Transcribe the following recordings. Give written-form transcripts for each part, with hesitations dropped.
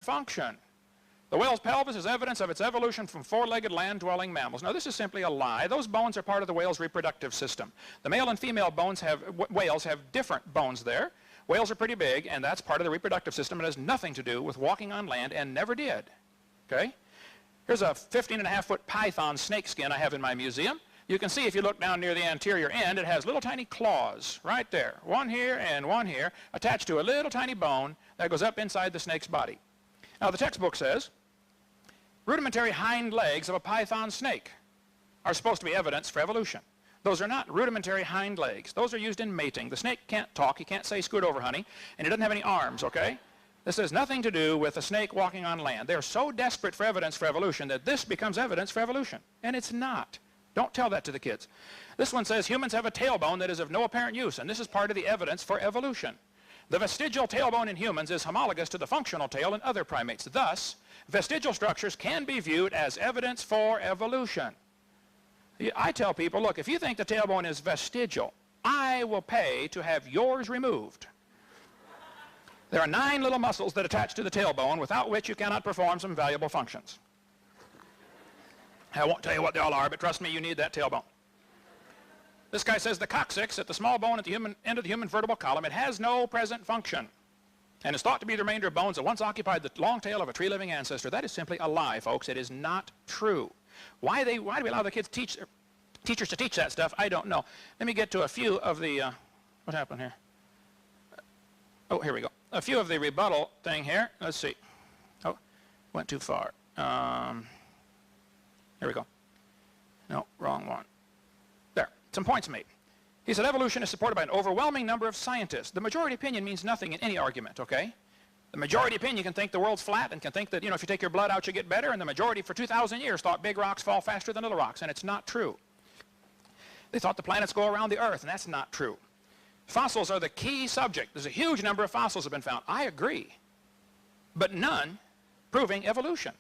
function. The whale's pelvis is evidence of its evolution from four-legged land-dwelling mammals. Now, this is simply a lie. Those bones are part of the whale's reproductive system. The male and female whales have different bones there. Whales are pretty big, and that's part of the reproductive system. It has nothing to do with walking on land, and never did. Okay? Here's a 15.5-foot python snake skin I have in my museum. You can see if you look down near the anterior end, it has little tiny claws right there. One here and one here, attached to a little tiny bone that goes up inside the snake's body. Now, the textbook says, rudimentary hind legs of a python snake are supposed to be evidence for evolution. Those are not rudimentary hind legs. Those are used in mating. The snake can't talk. He can't say scoot over, honey. And he doesn't have any arms, okay? This has nothing to do with a snake walking on land. They're so desperate for evidence for evolution that this becomes evidence for evolution. And it's not. Don't tell that to the kids. This one says humans have a tailbone that is of no apparent use, and this is part of the evidence for evolution. The vestigial tailbone in humans is homologous to the functional tail in other primates. Thus, vestigial structures can be viewed as evidence for evolution. I tell people, look, if you think the tailbone is vestigial, I will pay to have yours removed. There are 9 little muscles that attach to the tailbone without which you cannot perform some valuable functions. I won't tell you what they all are, but trust me, you need that tailbone. This guy says the coccyx at the small bone at the end of the human vertebral column, it has no present function, and is thought to be the remainder of bones that once occupied the long tail of a tree-living ancestor. That is simply a lie, folks. It is not true. Why do we allow the kids teachers to teach that stuff? I don't know. Let me get to a few of the what happened here? Oh, here we go. A few of the rebuttal thing here. Let's see. Oh, went too far. Here we go. No, wrong one. There. Some points made. He said evolution is supported by an overwhelming number of scientists. The majority opinion means nothing in any argument, okay? The majority opinion can think the world's flat and can think that, you know, if you take your blood out, you get better, and the majority for 2,000 years thought big rocks fall faster than little rocks, and it's not true. They thought the planets go around the Earth, and that's not true. Fossils are the key subject. There's a huge number of fossils have been found. I agree, but none proving evolution.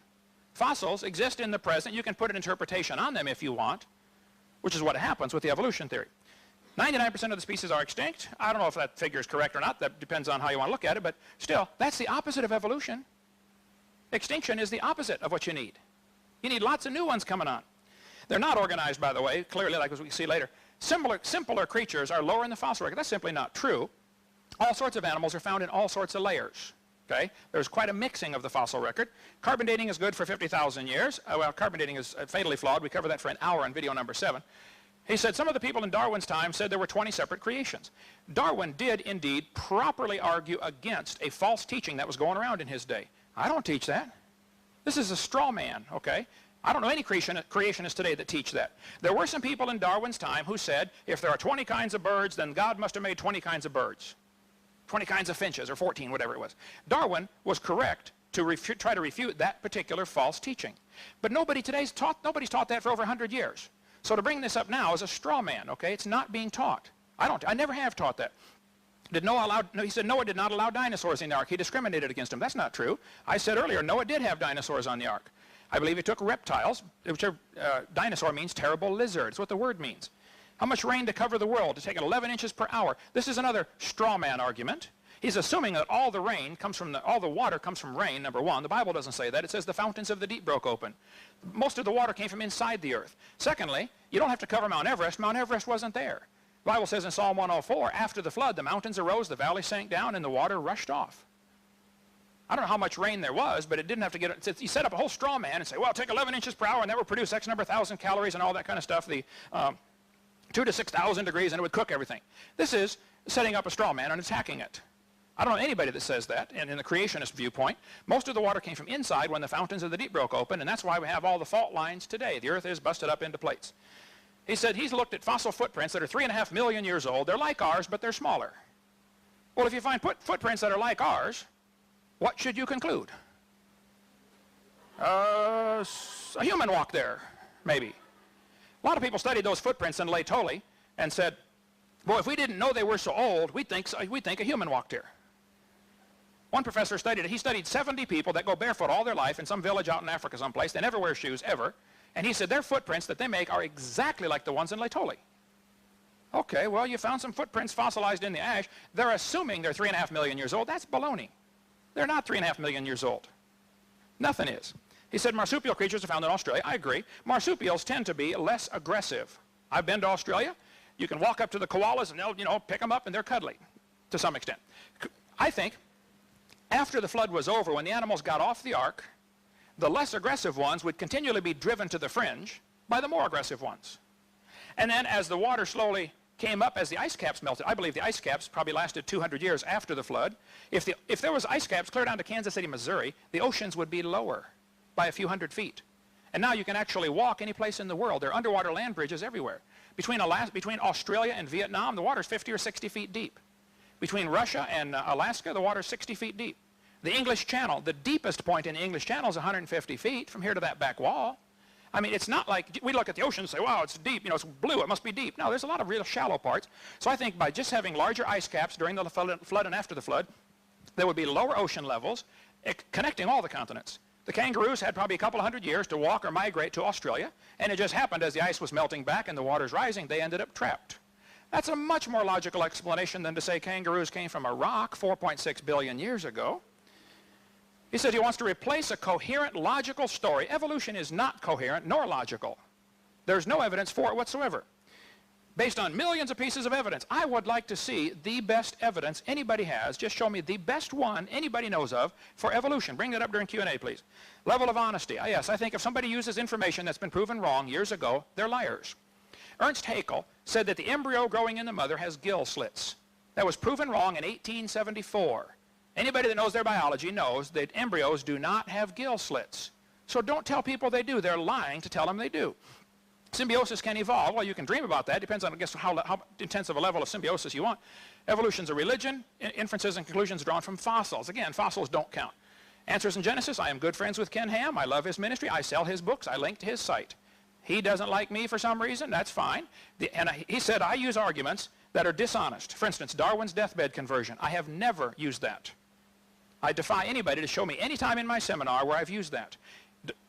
Fossils exist in the present. You can put an interpretation on them if you want, which is what happens with the evolution theory. 99% of the species are extinct. I don't know if that figure is correct or not. That depends on how you want to look at it, but still, that's the opposite of evolution. Extinction is the opposite of what you need. You need lots of new ones coming on. They're not organized, by the way, clearly, like as we can see later. Simpler creatures are lower in the fossil record. That's simply not true. All sorts of animals are found in all sorts of layers. Okay? There's quite a mixing of the fossil record. Carbon dating is good for 50,000 years. Well, carbon dating is fatally flawed. We covered that for an hour in video number 7. He said some of the people in Darwin's time said there were 20 separate creations. Darwin did indeed properly argue against a false teaching that was going around in his day. I don't teach that. This is a straw man, okay? I don't know any creationists today that teach that. There were some people in Darwin's time who said if there are 20 kinds of birds, then God must have made 20 kinds of birds. 20 kinds of finches, or 14, whatever it was. Darwin was correct to try to refute that particular false teaching. But nobody's taught that for over 100 years. So to bring this up now is a straw man, okay? It's not being taught. I never have taught that. He said Noah did not allow dinosaurs in the ark. He discriminated against them. That's not true. I said earlier Noah did have dinosaurs on the ark. I believe he took reptiles, which are, dinosaur means terrible lizard. It's what the word means. How much rain to cover the world? To take 11 inches per hour. This is another straw man argument. He's assuming that all the water comes from rain, number one. The Bible doesn't say that. It says the fountains of the deep broke open. Most of the water came from inside the earth. Secondly, you don't have to cover Mount Everest. Mount Everest wasn't there. The Bible says in Psalm 104, after the flood, the mountains arose, the valley sank down, and the water rushed off. I don't know how much rain there was, but it didn't have to get it. You set up a whole straw man and say, well, take 11 inches per hour, and that will produce X number of thousand calories and all that kind of stuff. The 2 to 6,000 degrees, and it would cook everything. This is setting up a straw man and attacking it. I don't know anybody that says that, and in the creationist viewpoint, most of the water came from inside when the fountains of the deep broke open, and that's why we have all the fault lines today. The earth is busted up into plates. He said he's looked at fossil footprints that are 3.5 million years old. They're like ours, but they're smaller. Well, if you find footprints that are like ours, what should you conclude? A human walked there, maybe. A lot of people studied those footprints in Laetoli and said, well, if we didn't know they were so old, we'd think a human walked here. One professor studied it. He studied 70 people that go barefoot all their life in some village out in Africa someplace. They never wear shoes, ever. And he said their footprints that they make are exactly like the ones in Laetoli. Okay, well, you found some footprints fossilized in the ash. They're assuming they're 3.5 million years old. That's baloney. They're not 3.5 million years old. Nothing is. He said marsupial creatures are found in Australia. I agree. Marsupials tend to be less aggressive. I've been to Australia. You can walk up to the koalas and they'll, pick them up and they're cuddly to some extent. I think after the flood was over, when the animals got off the ark, the less aggressive ones would continually be driven to the fringe by the more aggressive ones. And then as the water slowly came up, as the ice caps melted, I believe the ice caps probably lasted 200 years after the flood. If there was ice caps clear down to Kansas City, Missouri, the oceans would be lower by a few hundred feet. And now you can actually walk any place in the world. There are underwater land bridges everywhere. Between Australia and Vietnam, the water is 50 or 60 feet deep. Between Russia and Alaska, the water is 60 feet deep. The English Channel, the deepest point in the English Channel is 150 feet from here to that back wall. I mean, it's not like we look at the ocean and say, wow, it's deep, it's blue, it must be deep. No, there's a lot of real shallow parts. So I think by just having larger ice caps during the flood and after the flood, there would be lower ocean levels connecting all the continents. The kangaroos had probably a couple of hundred years to walk or migrate to Australia, and it just happened as the ice was melting back and the water's rising, they ended up trapped. That's a much more logical explanation than to say kangaroos came from a rock 4.6 billion years ago. He said he wants to replace a coherent, logical story. Evolution is not coherent nor logical. There's no evidence for it whatsoever. Based on millions of pieces of evidence, I would like to see the best evidence anybody has. Just show me the best one anybody knows of for evolution. Bring that up during Q&A, please. Level of honesty. Yes, I think if somebody uses information that's been proven wrong years ago, they're liars. Ernst Haeckel said that the embryo growing in the mother has gill slits. That was proven wrong in 1874. Anybody that knows their biology knows that embryos do not have gill slits. So don't tell people they do. They're lying to tell them they do. Symbiosis can evolve. Well, you can dream about that. Depends on, I guess, how intensive a level of symbiosis you want. Evolution's a religion. Inferences and conclusions drawn from fossils. Again, fossils don't count. Answers in Genesis. I am good friends with Ken Ham. I love his ministry. I sell his books. I link to his site. He doesn't like me for some reason. That's fine. He said I use arguments that are dishonest. For instance, Darwin's deathbed conversion. I have never used that. I defy anybody to show me any time in my seminar where I've used that.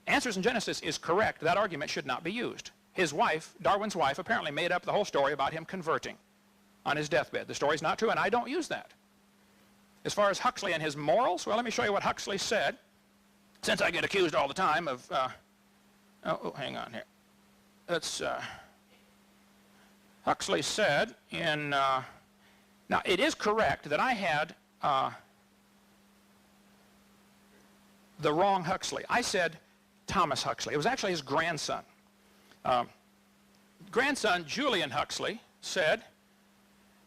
Answers in Genesis is correct. That argument should not be used. His wife, Darwin's wife, apparently made up the whole story about him converting on his deathbed. The story's not true, and I don't use that. As far as Huxley and his morals, well, let me show you what Huxley said, since I get accused all the time of, hang on here. That's, Huxley said in, now it is correct that I had the wrong Huxley. I said Thomas Huxley. It was actually his grandson. Grandson Julian Huxley said,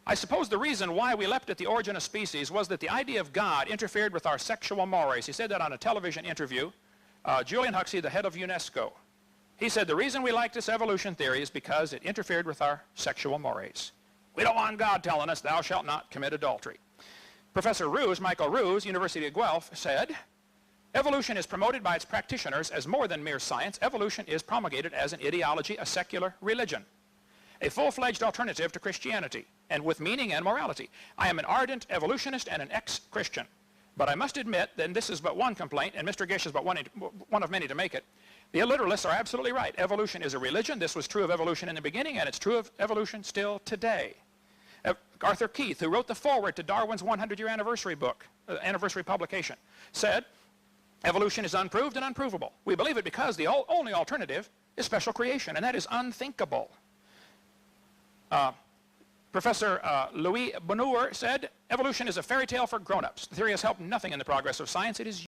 I suppose the reason why we leapt at the origin of species was that the idea of God interfered with our sexual mores. He said that on a television interview. Julian Huxley, the head of UNESCO. He said the reason we like this evolution theory is because it interfered with our sexual mores. We don't want God telling us thou shalt not commit adultery. Professor Roos, Michael Roos, University of Guelph, said, evolution is promoted by its practitioners as more than mere science. Evolution is promulgated as an ideology, a secular religion, a full-fledged alternative to Christianity, and with meaning and morality. I am an ardent evolutionist and an ex-Christian, but I must admit, and this is but one complaint, and Mr. Gish is but one of many to make it, the illiteralists are absolutely right. Evolution is a religion. This was true of evolution in the beginning, and it's true of evolution still today. Arthur Keith, who wrote the foreword to Darwin's 100-year anniversary book, anniversary publication, said, evolution is unproved and unprovable. We believe it because the only alternative is special creation, and that is unthinkable. Professor Louis Bonheur said, evolution is a fairy tale for grown-ups. The theory has helped nothing in the progress of science. It is